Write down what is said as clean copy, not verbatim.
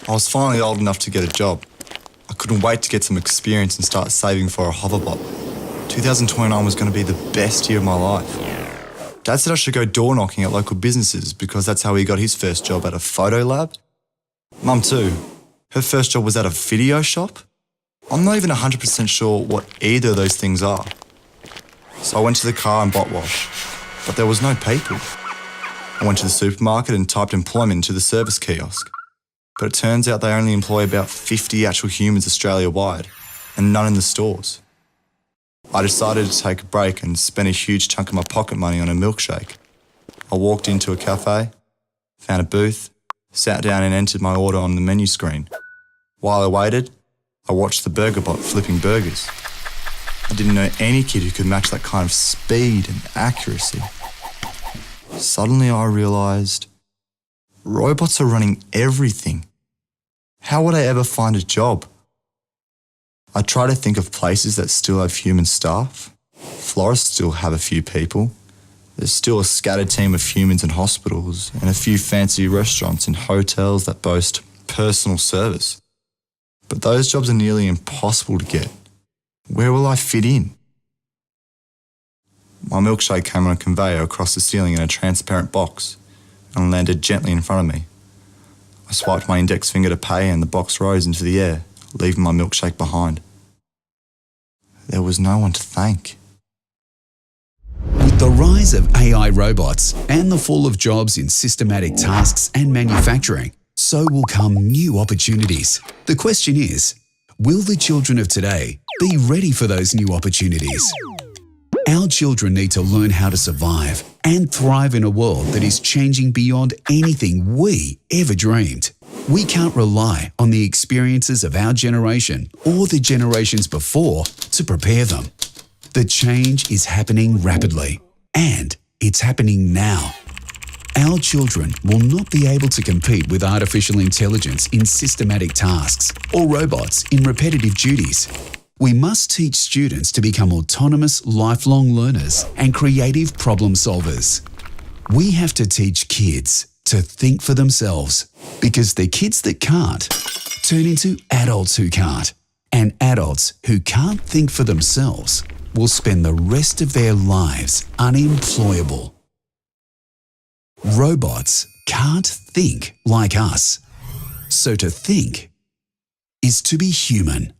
I was finally old enough to get a job. I couldn't wait to get some experience and start saving for a hoverbot. 2029 was going to be the best year of my life. Dad said I should go door knocking at local businesses because that's how he got his first job at a photo lab. Mum too. Her first job was at a video shop. I'm not even 100% sure what either of those things are. So I went to the car and bot wash, but there was no people. I went to the supermarket and typed employment into the service kiosk. But it turns out they only employ about 50 actual humans Australia-wide, and none in the stores. I decided to take a break and spend a huge chunk of my pocket money on a milkshake. I walked into a cafe, found a booth, sat down and entered my order on the menu screen. While I waited, I watched the burger bot flipping burgers. I didn't know any kid who could match that kind of speed and accuracy. Suddenly I realised robots are running everything. How would I ever find a job? I try to think of places that still have human staff. Florists still have a few people. There's still a scattered team of humans in hospitals and a few fancy restaurants and hotels that boast personal service. But those jobs are nearly impossible to get. Where will I fit in? My milkshake came on a conveyor across the ceiling in a transparent box and landed gently in front of me. I swiped my index finger to pay and the box rose into the air, leaving my milkshake behind. There was no one to thank. With the rise of AI robots and the fall of jobs in systematic tasks and manufacturing, so will come new opportunities. The question is, will the children of today be ready for those new opportunities? Our children need to learn how to survive and thrive in a world that is changing beyond anything we ever dreamed. We can't rely on the experiences of our generation or the generations before to prepare them. The change is happening rapidly, and it's happening now. Our children will not be able to compete with artificial intelligence in systematic tasks or robots in repetitive duties. We must teach students to become autonomous, lifelong learners and creative problem solvers. We have to teach kids to think for themselves, because the kids that can't turn into adults who can't, and adults who can't think for themselves will spend the rest of their lives unemployable. Robots can't think like us, so to think is to be human.